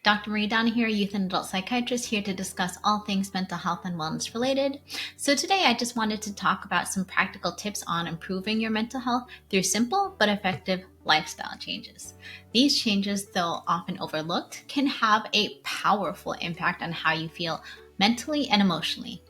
Dr. Marie Down here, youth and adult psychiatrist, here to discuss all things mental health and wellness related. So today I just wanted to talk about some practical tips on improving your mental health through simple but effective lifestyle changes. These changes, though often overlooked, can have a powerful impact on how you feel mentally and emotionally.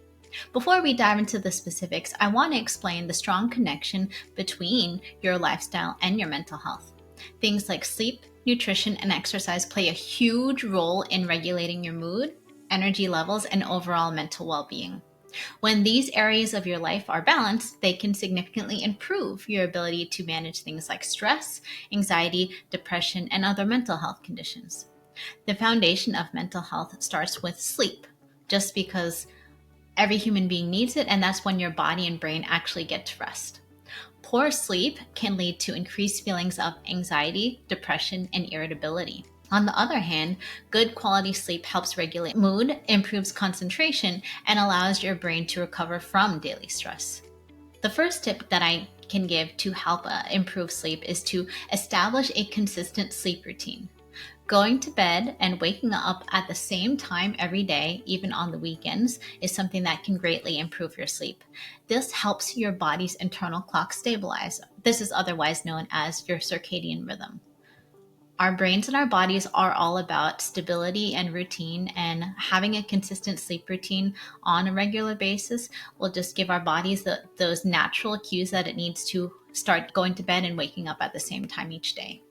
Before we dive into the specifics, I want to explain the strong connection between your lifestyle and your mental health. Things like sleep, nutrition, and exercise play a huge role in regulating your mood, energy levels, and overall mental well-being. When these areas of your life are balanced, they can significantly improve your ability to manage things like stress, anxiety, depression, and other mental health conditions. The foundation of mental health starts with sleep, just because every human being needs it, and that's when your body and brain actually get to rest. Poor sleep can lead to increased feelings of anxiety, depression, and irritability. On the other hand, good quality sleep helps regulate mood, improves concentration, and allows your brain to recover from daily stress. The first tip that I can give to help improve sleep is to establish a consistent sleep routine. Going to bed and waking up at the same time every day, even on the weekends, is something that can greatly improve your sleep. This helps your body's internal clock stabilize. This is otherwise known as your circadian rhythm. Our brains and our bodies are all about stability and routine, and having a consistent sleep routine on a regular basis will just give our bodies those natural cues that it needs to start going to bed and waking up at the same time each day.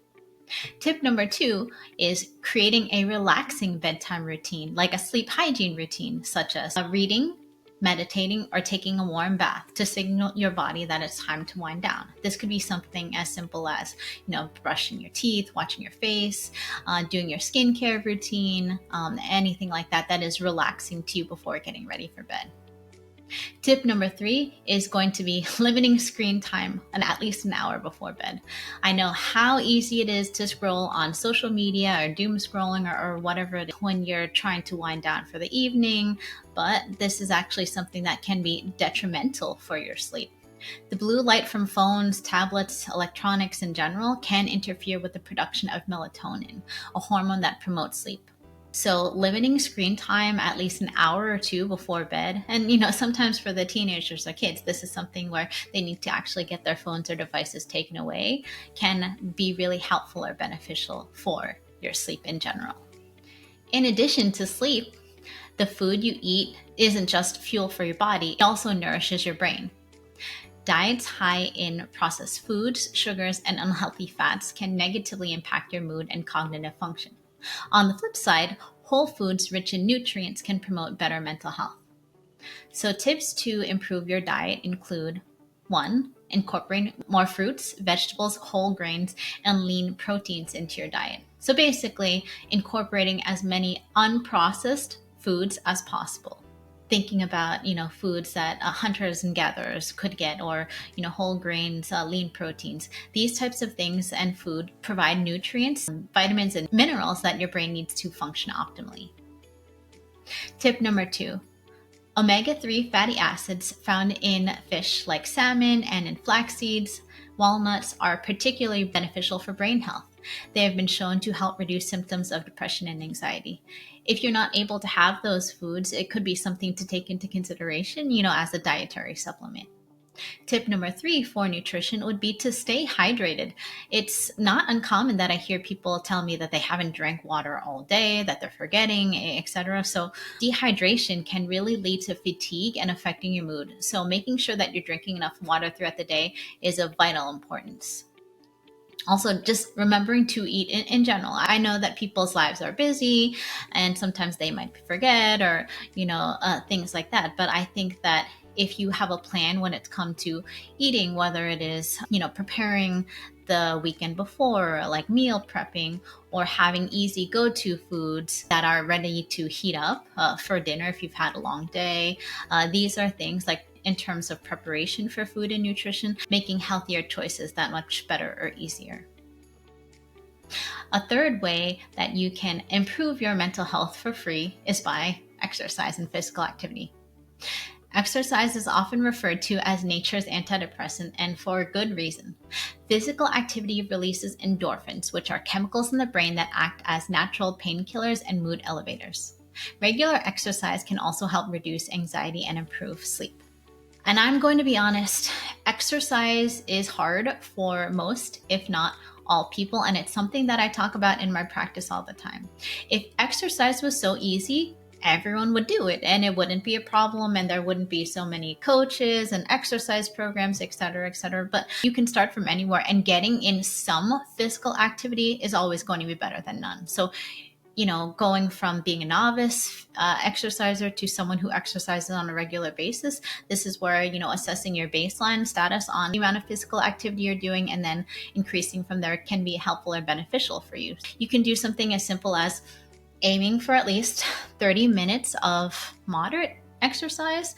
Tip number 2 is creating a relaxing bedtime routine, like a sleep hygiene routine, such as reading, meditating, or taking a warm bath to signal your body that it's time to wind down. This could be something as simple as, brushing your teeth, washing your face, doing your skincare routine, anything like that that is relaxing to you before getting ready for bed. Tip number 3 is going to be limiting screen time at least an hour before bed. I know how easy it is to scroll on social media or doom scrolling or whatever it is when you're trying to wind down for the evening, but this is actually something that can be detrimental for your sleep. The blue light from phones, tablets, electronics in general can interfere with the production of melatonin, a hormone that promotes sleep. So limiting screen time at least an hour or two before bed. And, sometimes for the teenagers or kids, this is something where they need to actually get their phones or devices taken away, can be really helpful or beneficial for your sleep in general. In addition to sleep, the food you eat isn't just fuel for your body, it also nourishes your brain. Diets high in processed foods, sugars, and unhealthy fats can negatively impact your mood and cognitive function. On the flip side, whole foods rich in nutrients can promote better mental health. So tips to improve your diet include 1. Incorporating more fruits, vegetables, whole grains, and lean proteins into your diet. So basically, incorporating as many unprocessed foods as possible. Thinking about, foods that hunters and gatherers could get, or, whole grains, lean proteins. These types of things and food provide nutrients, vitamins, and minerals that your brain needs to function optimally. Tip number 2, omega-3 fatty acids found in fish like salmon and in flax seeds, walnuts are particularly beneficial for brain health. They have been shown to help reduce symptoms of depression and anxiety. If you're not able to have those foods, it could be something to take into consideration, as a dietary supplement. Tip number 3 for nutrition would be to stay hydrated. It's not uncommon that I hear people tell me that they haven't drank water all day, that they're forgetting, etc. So dehydration can really lead to fatigue and affecting your mood. So making sure that you're drinking enough water throughout the day is of vital importance. Also, just remembering to eat in general. I know that people's lives are busy and sometimes they might forget or, things like that. But I think that if you have a plan when it's come to eating, whether it is, preparing the weekend before, like meal prepping, or having easy go-to foods that are ready to heat up for dinner if you've had a long day. These are things like, in terms of preparation for food and nutrition, making healthier choices that much better or easier. A third way that you can improve your mental health for free is by exercise and physical activity. Exercise is often referred to as nature's antidepressant, and for a good reason. Physical activity releases endorphins, which are chemicals in the brain that act as natural painkillers and mood elevators. Regular exercise can also help reduce anxiety and improve sleep. And I'm going to be honest, exercise is hard for most, if not all people, and it's something that I talk about in my practice all the time. If exercise was so easy, everyone would do it and it wouldn't be a problem, and there wouldn't be so many coaches and exercise programs, etc., etc. But you can start from anywhere, and getting in some physical activity is always going to be better than none. So going from being a novice exerciser to someone who exercises on a regular basis, this is where, assessing your baseline status on the amount of physical activity you're doing and then increasing from there can be helpful or beneficial for you. You can do something as simple as aiming for at least 30 minutes of moderate exercise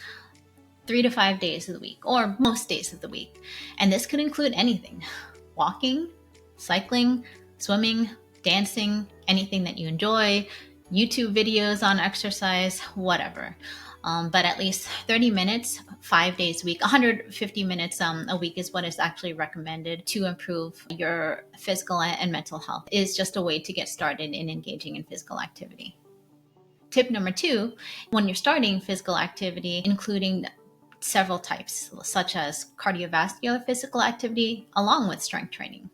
3 to 5 days of the week, or most days of the week. And this could include anything: walking, cycling, swimming, dancing, anything that you enjoy, YouTube videos on exercise, whatever. But at least 30 minutes, 5 days a week, 150 minutes a week is what is actually recommended to improve your physical and mental health. Is just a way to get started in engaging in physical activity. Tip number 2, when you're starting physical activity, including several types, such as cardiovascular physical activity along with strength training.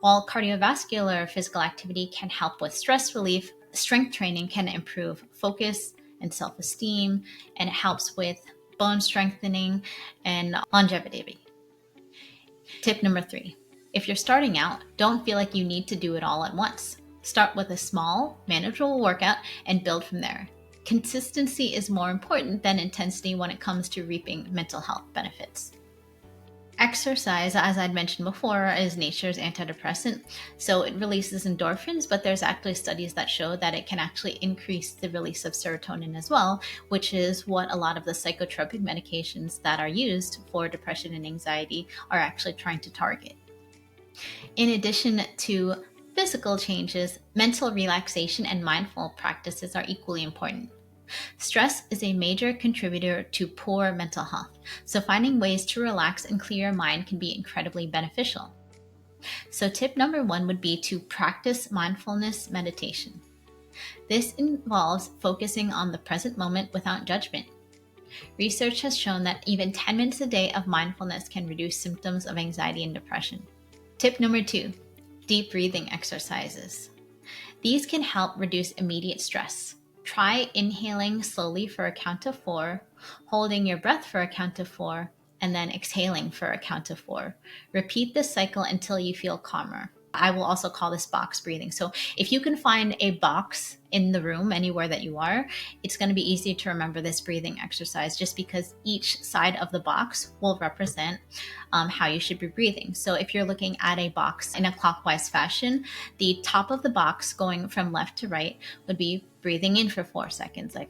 While cardiovascular physical activity can help with stress relief, strength training can improve focus and self-esteem, and it helps with bone strengthening and longevity. Tip number 3, if you're starting out, don't feel like you need to do it all at once. Start with a small, manageable workout and build from there. Consistency is more important than intensity when it comes to reaping mental health benefits. Exercise, as I'd mentioned before, is nature's antidepressant. So it releases endorphins, but there's actually studies that show that it can actually increase the release of serotonin as well, which is what a lot of the psychotropic medications that are used for depression and anxiety are actually trying to target. In addition to physical changes, mental relaxation and mindful practices are equally important. Stress is a major contributor to poor mental health, so finding ways to relax and clear your mind can be incredibly beneficial. So tip number 1 would be to practice mindfulness meditation. This involves focusing on the present moment without judgment. Research has shown that even 10 minutes a day of mindfulness can reduce symptoms of anxiety and depression. Tip number 2, deep breathing exercises. These can help reduce immediate stress. Try inhaling slowly for a count of 4, holding your breath for a count of 4, and then exhaling for a count of 4. Repeat this cycle until you feel calmer. I will also call this box breathing. So if you can find a box in the room anywhere that you are, it's going to be easy to remember this breathing exercise, just because each side of the box will represent how you should be breathing. So if you're looking at a box in a clockwise fashion, the top of the box going from left to right would be breathing in for 4 seconds, like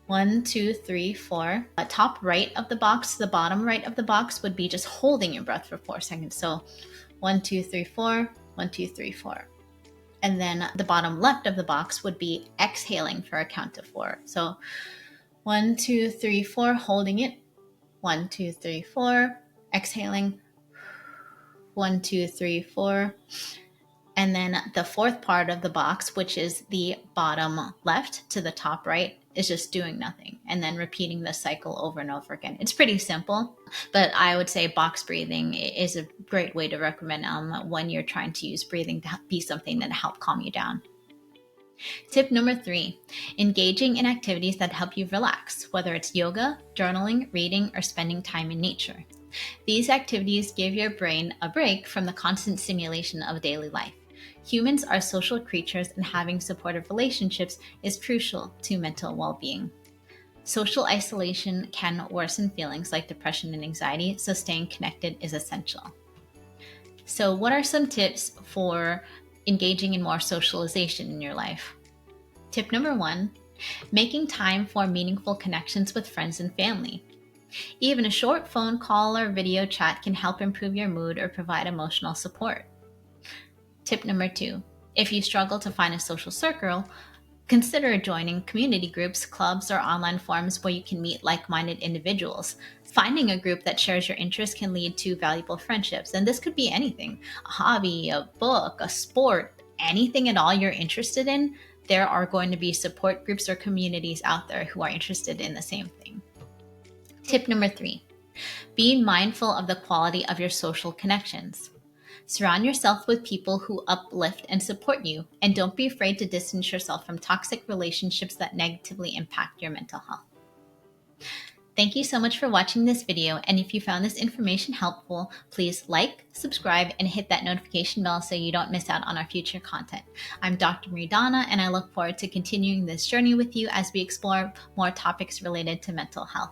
1, 2, 3, 4. Top right of the box, the bottom right of the box would be just holding your breath for 4 seconds. So 1, 2, 3, 4, 1, 2, 3, 4. And then the bottom left of the box would be exhaling for a count of 4. So 1, 2, 3, 4, holding it. 1, 2, 3, 4, exhaling. 1, 2, 3, 4. And then the fourth part of the box, which is the bottom left to the top right, is just doing nothing and then repeating the cycle over and over again. It's pretty simple, but I would say box breathing is a great way to recommend when you're trying to use breathing to be something that help calm you down. Tip number 3, engaging in activities that help you relax, whether it's yoga, journaling, reading, or spending time in nature. These activities give your brain a break from the constant stimulation of daily life. Humans are social creatures, and having supportive relationships is crucial to mental well-being. Social isolation can worsen feelings like depression and anxiety, so staying connected is essential. So what are some tips for engaging in more socialization in your life? Tip number 1, making time for meaningful connections with friends and family. Even a short phone call or video chat can help improve your mood or provide emotional support. Tip number 2, if you struggle to find a social circle, Consider joining community groups, clubs, or online forums where you can meet like minded individuals. Finding a group that shares your interests can lead to valuable friendships, and this could be anything: a hobby, a book, a sport, anything at all you're interested in. There are going to be support groups or communities out there who are interested in the same thing. Tip number 3: be mindful of the quality of your social connections. Surround yourself with people who uplift and support you, and don't be afraid to distance yourself from toxic relationships that negatively impact your mental health. Thank you so much for watching this video, and if you found this information helpful, please like, subscribe, and hit that notification bell so you don't miss out on our future content. I'm Dr. Marie Donna, and I look forward to continuing this journey with you as we explore more topics related to mental health.